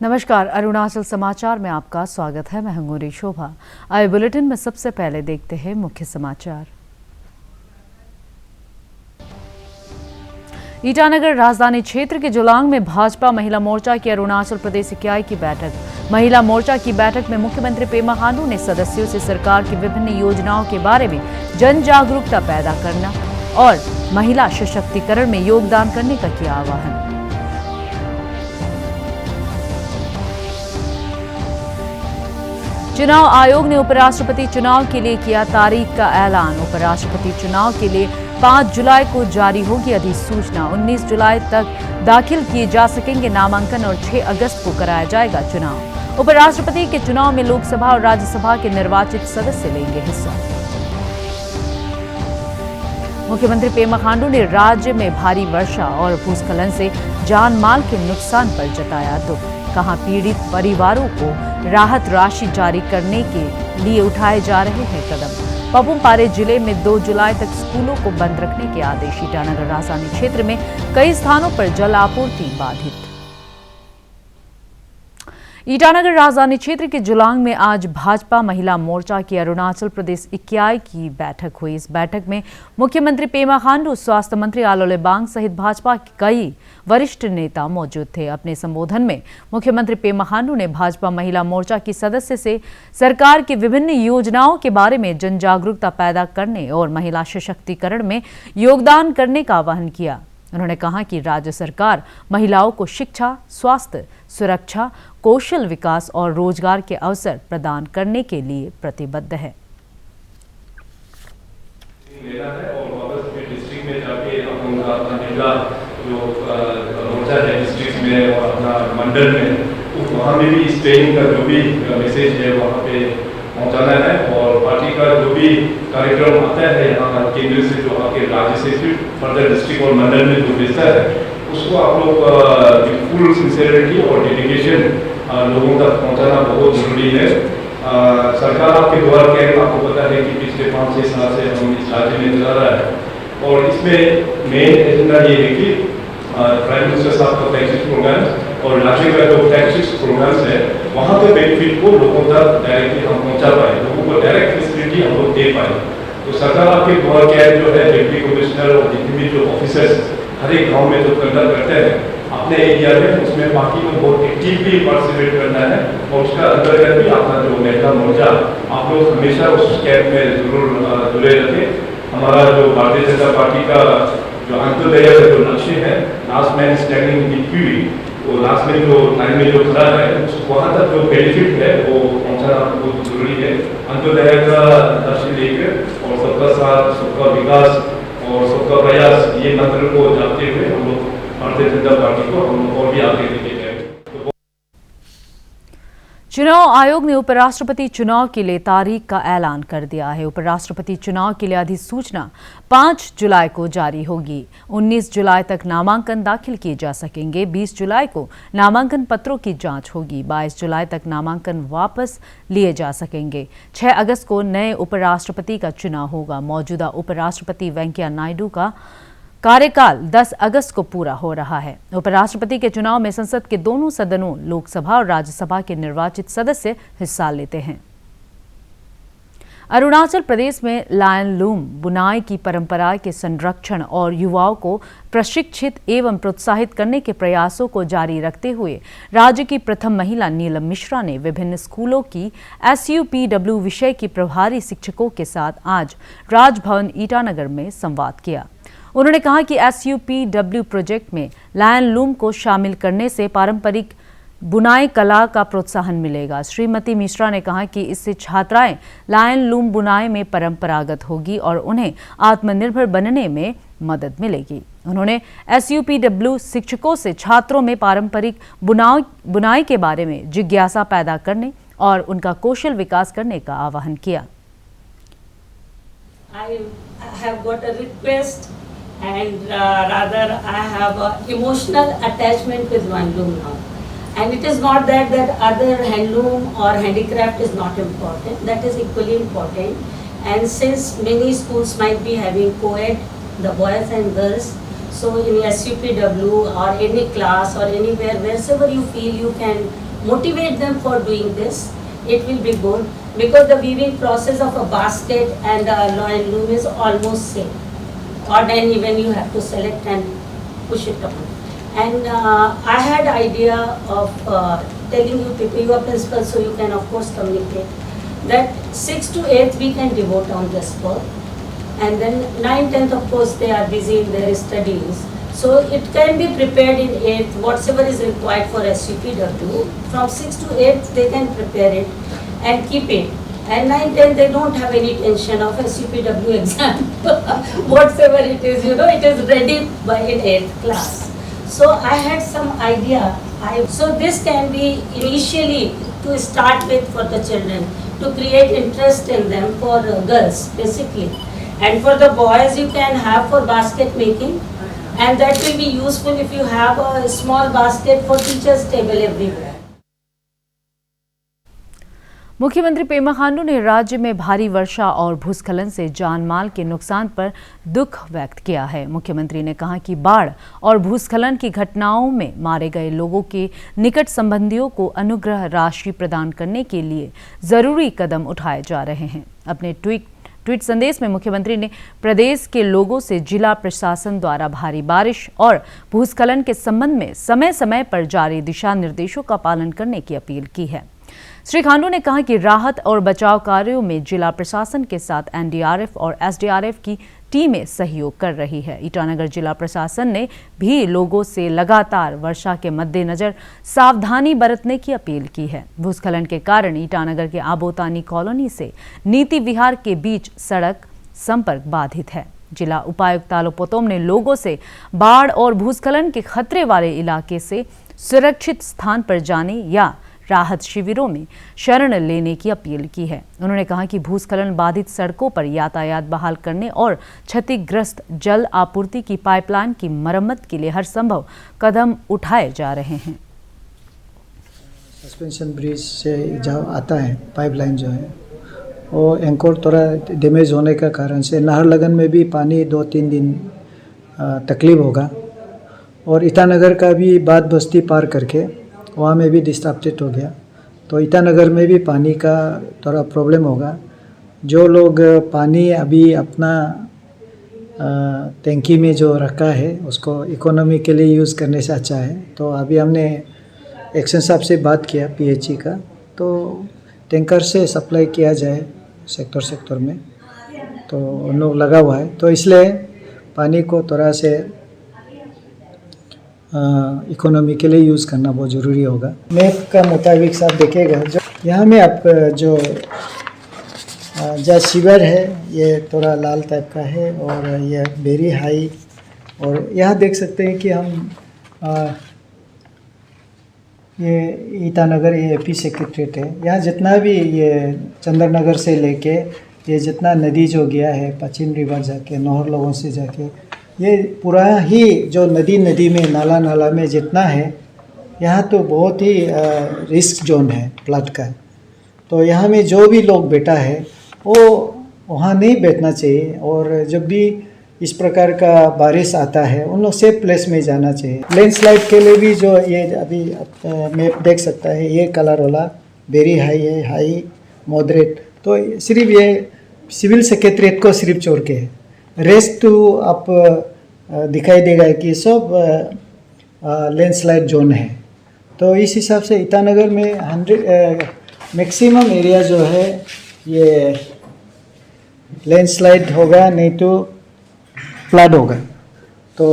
नमस्कार, अरुणाचल समाचार में आपका स्वागत है। मैं हूं शोभा। आए बुलेटिन में सबसे पहले देखते हैं मुख्य समाचार। ईटानगर राजधानी क्षेत्र के जुलांग में भाजपा महिला मोर्चा की अरुणाचल प्रदेश इकाई की बैठक। महिला मोर्चा की बैठक में मुख्यमंत्री पेमा खांडू ने सदस्यों से सरकार की विभिन्न योजनाओं के बारे में जन जागरूकता पैदा करना और महिला सशक्तिकरण में योगदान करने का किया आह्वान। चुनाव आयोग ने उपराष्ट्रपति चुनाव के लिए किया तारीख का ऐलान। उपराष्ट्रपति चुनाव के लिए 5 जुलाई को जारी होगी अधिसूचना। 19 जुलाई तक दाखिल किए जा सकेंगे नामांकन और 6 अगस्त को कराया जाएगा चुनाव। उपराष्ट्रपति के चुनाव में लोकसभा और राज्यसभा के निर्वाचित सदस्य लेंगे हिस्सा। मुख्यमंत्री पेमा खांडू ने राज्य में भारी वर्षा और भूस्खलन से जान माल के नुकसान पर जताया दुख। कहा, पीड़ित परिवारों को राहत राशि जारी करने के लिए उठाए जा रहे हैं कदम। पपुम पारे जिले में 2 जुलाई तक स्कूलों को बंद रखने के आदेश। ईटानगर राजधानी क्षेत्र में कई स्थानों पर जल आपूर्ति बाधित। ईटानगर राजधानी क्षेत्र के जुलांग में आज भाजपा महिला मोर्चा की अरुणाचल प्रदेश इकाई की बैठक हुई। इस बैठक में मुख्यमंत्री पेमा खांडू, स्वास्थ्य मंत्री आलो लिबांग सहित भाजपा के कई वरिष्ठ नेता मौजूद थे। अपने संबोधन में मुख्यमंत्री पेमा खांडू ने भाजपा महिला मोर्चा की सदस्य से सरकार की विभिन्न योजनाओं के बारे में जन जागरूकता पैदा करने और महिला सशक्तिकरण में योगदान करने का आह्वान किया। उन्होंने कहा कि राज्य सरकार महिलाओं को शिक्षा, स्वास्थ्य, सुरक्षा, कौशल विकास और रोजगार के अवसर प्रदान करने के लिए प्रतिबद्ध है। लेना है और वापस अपने डिस्ट्रिक्ट में जाके अपना जिला जो मोर्चा है डिस्ट्रिक्ट में और अपना मंडल में वहाँ में भी इस ट्रेनिंग का जो भी मैसेज है वहाँ पे पहुँचाना है। और पार्टी का जो भी कार्यक्रम आता है यहाँ केंद्र से जो आके राज्य से फिर फर्दर डिस्ट्रिक्ट और मंडल में जो भेजता है उसको आप लोग फुल सिंसियरिटी और डेडिकेशन लोगों तक पहुँचाना बहुत ज़रूरी है। सरकार आपके द्वारा क्या आपको पता है कि पिछले 5-6 साल से हम इस राज्य में चला रहा है और इसमें मेन एजेंडा ये है कि प्राइम मिनिस्टर साहब का फ्लैगशिप प्रोग्राम और राज्य का जो फ्लैगशिप प्रोग्राम्स है वहाँ पे बेनिफिट को लोगों तक डायरेक्टली हम पहुँचा पाए, लोगों को डायरेक्ट फैसिलिटी हम लोग दे पाए। तो सरकार आपके द्वारा क्या जो है डिप्टी कमिश्नर और जितने भी जो ऑफिसर्स हर एक गाँव में जो कंडक्ट करते हैं अपने एरिया में, उसमें बाकी को बहुत एक्टिवली पार्टिसिपेट करना है और उसका अंतर्गत भी अपना जो महिला मोर्चा आप लोग हमेशा उस कैंप में जरूर जुड़े रखें। हमारा जो भारतीय जनता पार्टी का जो अंत्योदय का जो लक्ष्य है, लास्ट मैन स्टैंडिंग विक्ट्री, तो लास्ट में जो लाइन में जो खड़ा है वहाँ तक जो बेनिफिट है वो पहुँचाना बहुत जरूरी है। अंत्योदय का लक्ष्य लेकर और सबका साथ, सबका विकास और सबका प्रयास ये मंत्र को जाते हुए हम लोग भारतीय जनता पार्टी को हम लोग और भी आगे लेके जाएंगे। चुनाव आयोग ने उपराष्ट्रपति चुनाव के लिए तारीख का ऐलान कर दिया है। उपराष्ट्रपति चुनाव के लिए अधिसूचना 5 जुलाई को जारी होगी। 19 जुलाई तक नामांकन दाखिल किए जा सकेंगे। 20 जुलाई को नामांकन पत्रों की जांच होगी। 22 जुलाई तक नामांकन वापस लिए जा सकेंगे। 6 अगस्त को नए उपराष्ट्रपति का चुनाव होगा। मौजूदा उपराष्ट्रपति वेंकैया नायडू का कार्यकाल 10 अगस्त को पूरा हो रहा है। उपराष्ट्रपति के चुनाव में संसद के दोनों सदनों, लोकसभा और राज्यसभा के निर्वाचित सदस्य हिस्सा लेते हैं। अरुणाचल प्रदेश में लायन लूम बुनाई की परंपरा के संरक्षण और युवाओं को प्रशिक्षित एवं प्रोत्साहित करने के प्रयासों को जारी रखते हुए राज्य की प्रथम महिला नीलम मिश्रा ने विभिन्न स्कूलों की SUPW विषय की प्रभारी शिक्षकों के साथ आज राजभवन ईटानगर में संवाद किया। उन्होंने कहा कि SUPW प्रोजेक्ट में लायन लूम को शामिल करने से पारंपरिक बुनाई कला का प्रोत्साहन मिलेगा। श्रीमती मिश्रा ने कहा कि इससे छात्राएं लायन लूम बुनाई में परंपरागत होगी और उन्हें आत्मनिर्भर बनने में मदद मिलेगी। उन्होंने SUPW शिक्षकों से छात्रों में पारंपरिक बुनाई के बारे में जिज्ञासा पैदा करने और उनका कौशल विकास करने का आह्वान किया। I have got a request and rather I have an emotional attachment with one loom now. And it is not that other handloom or handicraft is not important, that is equally important. And since many schools might be having co-ed, the boys and girls, so in SUPW or any class or anywhere, wherever you feel you can motivate them for doing this, it will be good, because the weaving process of a basket and a loin loom is almost same. Or then even you have to select and push it on. And I had idea of telling you people, you are principal, so you can of course communicate, that 6th to 8th we can devote on this work. And then 9th, 10th of course they are busy in their studies. So it can be prepared in 8th, whatever is required for SUPW. From 6th to 8th they can prepare it and keep it. And 9th, 10th they don't have any tension of SUPW exam. Whatever it is, it is ready by in 8th class. So I had some idea. So this can be initially to start with for the children, to create interest in them for girls basically. And for the boys you can have for basket making, and that will be useful if you have a small basket for teachers' table everywhere. मुख्यमंत्री पेमा खांडू ने राज्य में भारी वर्षा और भूस्खलन से जान माल के नुकसान पर दुख व्यक्त किया है। मुख्यमंत्री ने कहा कि बाढ़ और भूस्खलन की घटनाओं में मारे गए लोगों के निकट संबंधियों को अनुग्रह राशि प्रदान करने के लिए जरूरी कदम उठाए जा रहे हैं। अपने ट्वीट संदेश में मुख्यमंत्री ने प्रदेश के लोगों से जिला प्रशासन द्वारा भारी बारिश और भूस्खलन के संबंध में समय समय पर जारी दिशा निर्देशों का पालन करने की अपील की है। श्री खांडू ने कहा कि राहत और बचाव कार्यों में जिला प्रशासन के साथ एनडीआरएफ और एसडीआरएफ की टीमें सहयोग कर रही है। ईटानगर जिला प्रशासन ने भी लोगों से लगातार वर्षा के मद्देनजर सावधानी बरतने की अपील की है। भूस्खलन के कारण ईटानगर के आबोतानी कॉलोनी से नीति विहार के बीच सड़क संपर्क बाधित है। जिला उपायुक्त तालो पोतोम ने लोगों से बाढ़ और भूस्खलन के खतरे वाले इलाके से सुरक्षित स्थान पर जाने या राहत शिविरों में शरण लेने की अपील की है। उन्होंने कहा कि भूस्खलन बाधित सड़कों पर यातायात बहाल करने और क्षतिग्रस्त जल आपूर्ति की पाइपलाइन की मरम्मत के लिए हर संभव कदम उठाए जा रहे हैं। सस्पेंशन ब्रिज से जहाँ आता है पाइपलाइन जो है वो एंकोर थोड़ा डैमेज होने का कारण से नाहरलगन में भी पानी 2-3 दिन तकलीफ होगा, और ईटानगर का भी बाद बस्ती पार करके वहाँ में भी डिस्टर्बेड हो गया, तो ईटानगर में भी पानी का थोड़ा प्रॉब्लम होगा। जो लोग पानी अभी अपना टैंकी में जो रखा है उसको इकोनॉमी के लिए यूज़ करने से अच्छा है, तो अभी हमने एक्शन साहब से बात किया पीएचई का, तो टैंकर से सप्लाई किया जाए सेक्टर में, तो उन लोग लगा हुआ है, तो इसलिए पानी को थोड़ा से इकोनॉमी के लिए यूज़ करना बहुत ज़रूरी होगा। मैप का मुताबिक साहब देखेगा जो यहाँ में आप जो जहाँ शिविर है ये थोड़ा लाल टाइप का है, और ये वेरी हाई, और यहाँ देख सकते हैं कि हम ये ईटानगर ये एपी सेक्रेटरीट है। यहाँ जितना भी ये चंद्रनगर से लेके ये जितना नदी जो गया है पश्चिम रिवर जाके नौहर लोगों से जाके, ये पूरा ही जो नदी में नाला में जितना है यहाँ तो बहुत ही रिस्क जोन है फ्लड का, तो यहाँ में जो भी लोग बैठा है वो वहाँ नहीं बैठना चाहिए, और जब भी इस प्रकार का बारिश आता है उन लोग सेफ प्लेस में जाना चाहिए। लैंडस्लाइड के लिए भी जो ये अभी मैप देख सकता है ये कलर वाला वेरी हाई है, हाई मॉडरेट, तो सिर्फ ये सिविल सेक्रेटरीट को सिर्फ छोड़ के है, रेस्ट तो आप दिखाई देगा कि सब लैंडस्लाइड जोन है। तो इस हिसाब से ईटानगर में 100 मैक्सिमम एरिया जो है ये लैंडस्लाइड होगा, नहीं तो फ्लड होगा। तो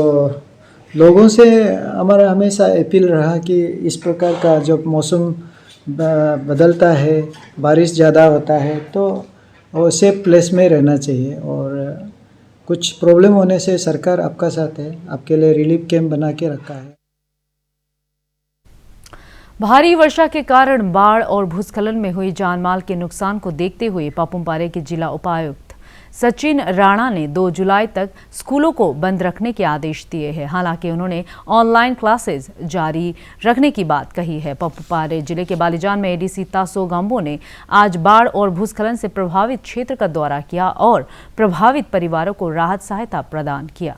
लोगों से हमारा हमेशा अपील रहा कि इस प्रकार का जब मौसम बदलता है, बारिश ज़्यादा होता है, तो वो सेफ प्लेस में रहना चाहिए, और कुछ प्रॉब्लम होने से सरकार आपका साथ है, आपके लिए रिलीफ कैंप बना के रखा है। भारी वर्षा के कारण बाढ़ और भूस्खलन में हुई जानमाल के नुकसान को देखते हुए पापुमपारे के जिला उपायुक्त सचिन राणा ने 2 जुलाई तक स्कूलों को बंद रखने के आदेश दिए हैं। हालांकि उन्होंने ऑनलाइन क्लासेस जारी रखने की बात कही है। पापुमपारे जिले के बालीजान में एडीसी तासो गांबो ने आज बाढ़ और भूस्खलन से प्रभावित क्षेत्र का दौरा किया और प्रभावित परिवारों को राहत सहायता प्रदान किया।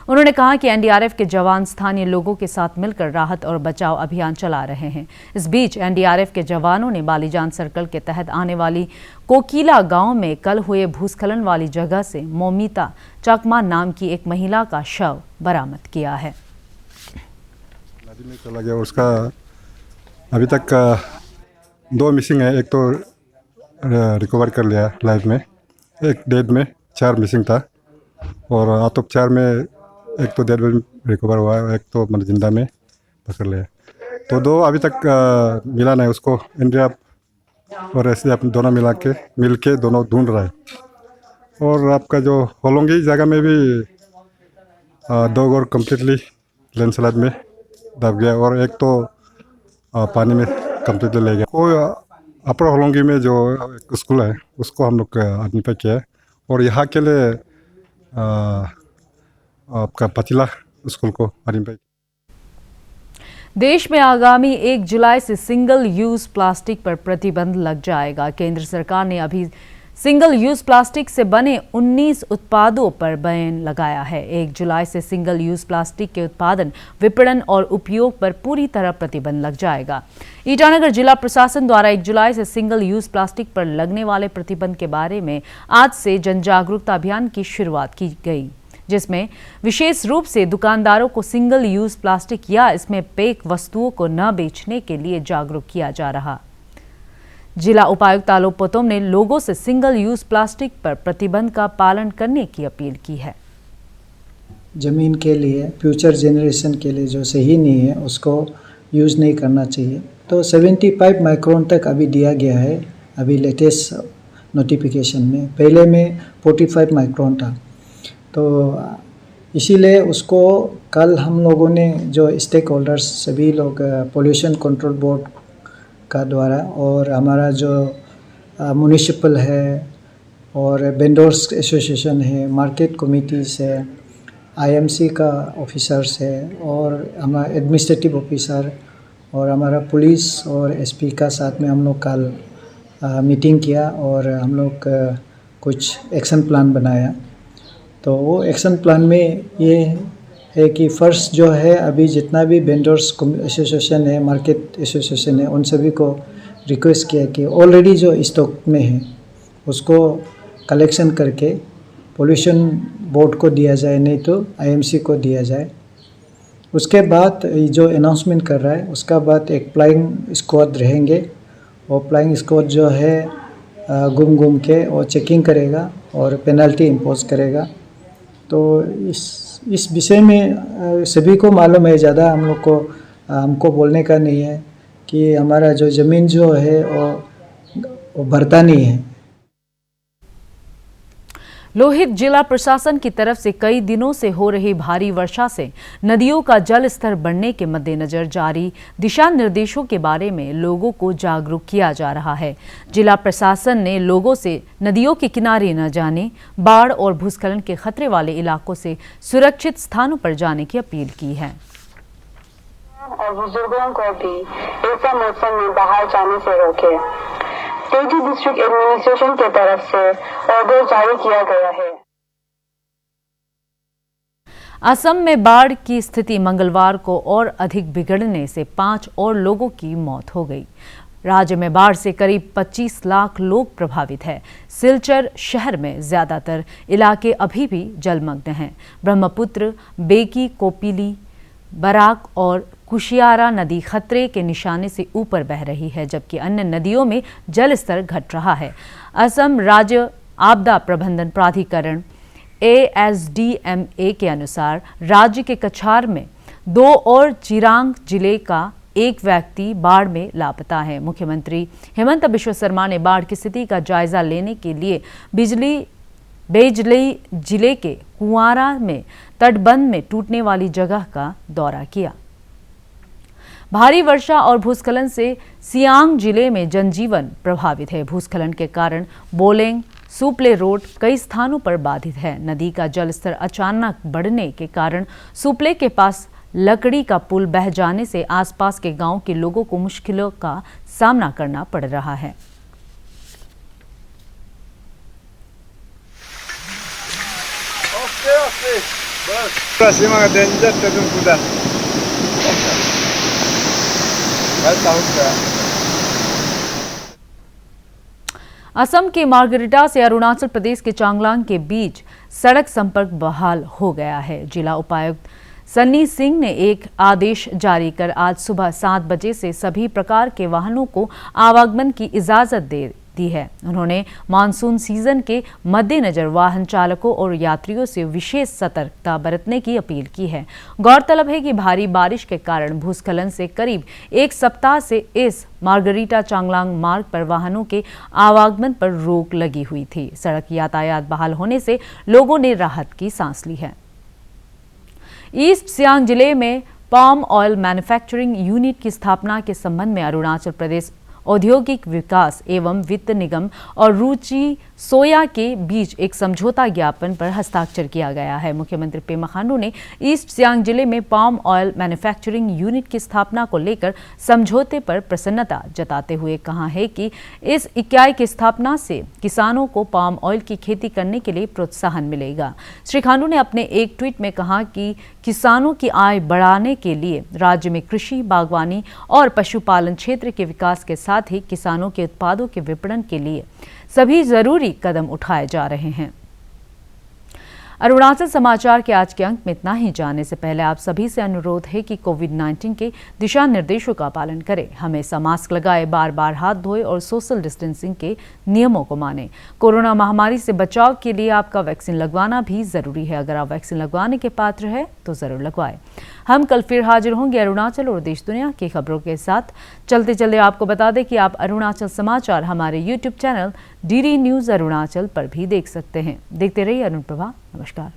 उन्होंने कहा कि एनडीआरएफ के जवान स्थानीय लोगों के साथ मिलकर राहत और बचाव अभियान चला रहे हैं। इस बीच एनडीआरएफ के जवानों ने बालीजान सर्कल के तहत आने वाली कोकीला गांव में कल हुए भूस्खलन वाली जगह से मोमिता चकमा नाम की एक महिला का शव बरामद किया है। नदी में चला गया, उसका अभी तक 2 मिसिंग है। एक तो रिकवर कर लिया लाइफ में, एक डेड में, 4 मिसिंग था। और आत्मोपचार में एक तो डेड में रिकवर हुआ है, एक तो जिंदा में पकड़ लिया। तो 2 अभी तक मिला नहीं। उसको एनडीआरएफ और एसडीआरएफ दोनों मिल के दोनों ढूंढ रहा है। और आपका जो होलोंगी जगह में भी 2 घर कम्प्लीटली लैंडस्लाइड में दब गया और एक तो पानी में कम्प्लीटली ले गया। कोई अपर होलोंगी में जो एक स्कूल है उसको हम लोग आइडेंटिफाई किया है। और यहाँ के लिए आपका पचिला स्कूल को आइडेंटिफाई। देश में आगामी 1 जुलाई से सिंगल यूज प्लास्टिक पर प्रतिबंध लग जाएगा। केंद्र सरकार ने अभी सिंगल यूज प्लास्टिक से बने 19 उत्पादों पर बैन लगाया है। 1 जुलाई से सिंगल यूज प्लास्टिक के उत्पादन, विपणन और उपयोग पर पूरी तरह प्रतिबंध लग जाएगा। ईटानगर जिला प्रशासन द्वारा 1 जुलाई से सिंगल यूज प्लास्टिक पर लगने वाले प्रतिबंध के बारे में आज से जन जागरूकता अभियान की शुरुआत की गई, जिसमें विशेष रूप से दुकानदारों को सिंगल यूज प्लास्टिक या इसमें पैक वस्तुओं को न बेचने के लिए जागरूक किया जा रहा। जिला उपायुक्त आलोक पोतोम ने लोगों से सिंगल यूज प्लास्टिक पर प्रतिबंध का पालन करने की अपील की है। ज़मीन के लिए, फ्यूचर जनरेशन के लिए जो सही नहीं है उसको यूज़ नहीं करना चाहिए। तो 75 माइक्रोन तक अभी दिया गया है, अभी लेटेस्ट नोटिफिकेशन में। पहले में 45 माइक्रोन था। तो इसीलिए उसको कल हम लोगों ने जो स्टेक होल्डर्स सभी लोग पोल्यूशन कंट्रोल बोर्ड का द्वारा और हमारा जो म्युनिसिपल है और वेंडर्स एसोसिएशन है, मार्केट कमिटीज है, आईएमसी का ऑफिसर्स है और हमारा एडमिनिस्ट्रेटिव ऑफिसर और हमारा पुलिस और एसपी का साथ में हम लोग कल मीटिंग किया और हम लोग कुछ एक्शन प्लान बनाया। तो वो एक्शन प्लान में ये है कि फर्स्ट जो है अभी जितना भी वेंडर्स एसोसिएशन है, मार्केट एसोसिएशन है, उन सभी को रिक्वेस्ट किया कि ऑलरेडी जो स्टॉक में है उसको कलेक्शन करके पोल्यूशन बोर्ड को दिया जाए, नहीं तो आईएमसी को दिया जाए। उसके बाद जो अनाउंसमेंट कर रहा है उसका बाद एक फ्लाइंग स्क्वाड रहेंगे और फ्लाइंग स्क्वाड जो है घूम के और चेकिंग करेगा और पेनल्टी इम्पोज करेगा। तो इस विषय में सभी को मालूम है, ज़्यादा हम लोग को हमको बोलने का नहीं है कि हमारा जो ज़मीन जो है वो भरता नहीं है। लोहित जिला प्रशासन की तरफ से कई दिनों से हो रही भारी वर्षा से नदियों का जल स्तर बढ़ने के मद्देनजर जारी दिशा निर्देशों के बारे में लोगों को जागरूक किया जा रहा है। जिला प्रशासन ने लोगों से नदियों के किनारे न जाने, बाढ़ और भूस्खलन के खतरे वाले इलाकों से सुरक्षित स्थानों पर जाने की अपील की है। और बुजुर्गों को भी ऐसा मौसम में बाहर जाने से रोके। तेजी डिस्ट्रिक्ट एडमिनिस्ट्रेशन की तरफ से ऑर्डर जारी किया गया है। असम में बाढ़ की स्थिति मंगलवार को और अधिक बिगड़ने से 5 और लोगों की मौत हो गई। राज्य में बाढ़ से करीब 25 लाख लोग प्रभावित हैं। सिलचर शहर में ज्यादातर इलाके अभी भी जलमग्न हैं। ब्रह्मपुत्र, बेकी, कोपिली, बराक और कुशियारा नदी खतरे के निशाने से ऊपर बह रही है, जबकि अन्य नदियों में जल स्तर घट रहा है। असम राज्य आपदा प्रबंधन प्राधिकरण ASDMA के अनुसार राज्य के कछार में 2 और चिरांग जिले का 1 व्यक्ति बाढ़ में लापता है। मुख्यमंत्री हेमंत बिश्व शर्मा ने बाढ़ की स्थिति का जायजा लेने के लिए बेजली जिले के कुंवारा में तटबंध में टूटने वाली जगह का दौरा किया। भारी वर्षा और भूस्खलन से सियांग जिले में जनजीवन प्रभावित है। भूस्खलन के कारण बोलेंग सुपले रोड कई स्थानों पर बाधित है। नदी का जलस्तर अचानक बढ़ने के कारण सुपले के पास लकड़ी का पुल बह जाने से आसपास के गांव के लोगों को मुश्किलों का सामना करना पड़ रहा है। असम के मार्गरेटा से अरुणाचल प्रदेश के चांगलांग के बीच सड़क संपर्क बहाल हो गया है। जिला उपायुक्त सन्नी सिंह ने एक आदेश जारी कर आज सुबह 7 बजे से सभी प्रकार के वाहनों को आवागमन की इजाजत दे दी है। उन्होंने मानसून सीजन के मद्देनजर वाहन चालकों और यात्रियों से विशेष सतर्कता बरतने की अपील की है। गौरतलब है कि भारी बारिश के कारण भूस्खलन से करीब 1 सप्ताह से इस मार्गरीटा चांगलांग मार्ग पर वाहनों के आवागमन पर रोक लगी हुई थी। सड़क यातायात बहाल होने से लोगों ने राहत की सांस ली है। ईस्ट सियांग जिले में पाम ऑयल मैन्युफैक्चरिंग यूनिट की स्थापना के संबंध में अरुणाचल प्रदेश औद्योगिक विकास एवं वित्त निगम और रुचि सोया के बीच एक समझौता ज्ञापन पर हस्ताक्षर किया गया है। मुख्यमंत्री पेमा खांडू ने ईस्ट सियांग जिले में पाम ऑयल मैन्युफैक्चरिंग यूनिट की स्थापना को लेकर समझौते पर प्रसन्नता जताते हुए कहा है कि इस इकाई की स्थापना से किसानों को पाम ऑयल की खेती करने के लिए प्रोत्साहन मिलेगा। श्री खांडू ने अपने एक ट्वीट में कहा कि किसानों की आय बढ़ाने के लिए राज्य में कृषि, बागवानी और पशुपालन क्षेत्र के विकास के साथ ही किसानों के उत्पादों के विपणन के लिए सभी जरूरी कदम उठाए जा रहे हैं। अरुणाचल समाचार के आज के अंक में इतना ही। जाने से पहले आप सभी से अनुरोध है कि कोविड-19 के दिशा निर्देशों का पालन करें, हमेशा मास्क लगाए, बार बार हाथ धोए और सोशल डिस्टेंसिंग के नियमों को मानें। कोरोना महामारी से बचाव के लिए आपका वैक्सीन लगवाना भी जरूरी है। अगर आप वैक्सीन लगवाने के पात्र हैं तो जरूर लगवाएं। हम कल फिर हाजिर होंगे अरुणाचल और देश दुनिया की खबरों के साथ। चलते चलते आपको बता दें कि आप अरुणाचल समाचार हमारे YouTube channel DD news Arunachal पर भी देख सकते हैं। देखते रहिए अरुण प्रभा। नमस्कार।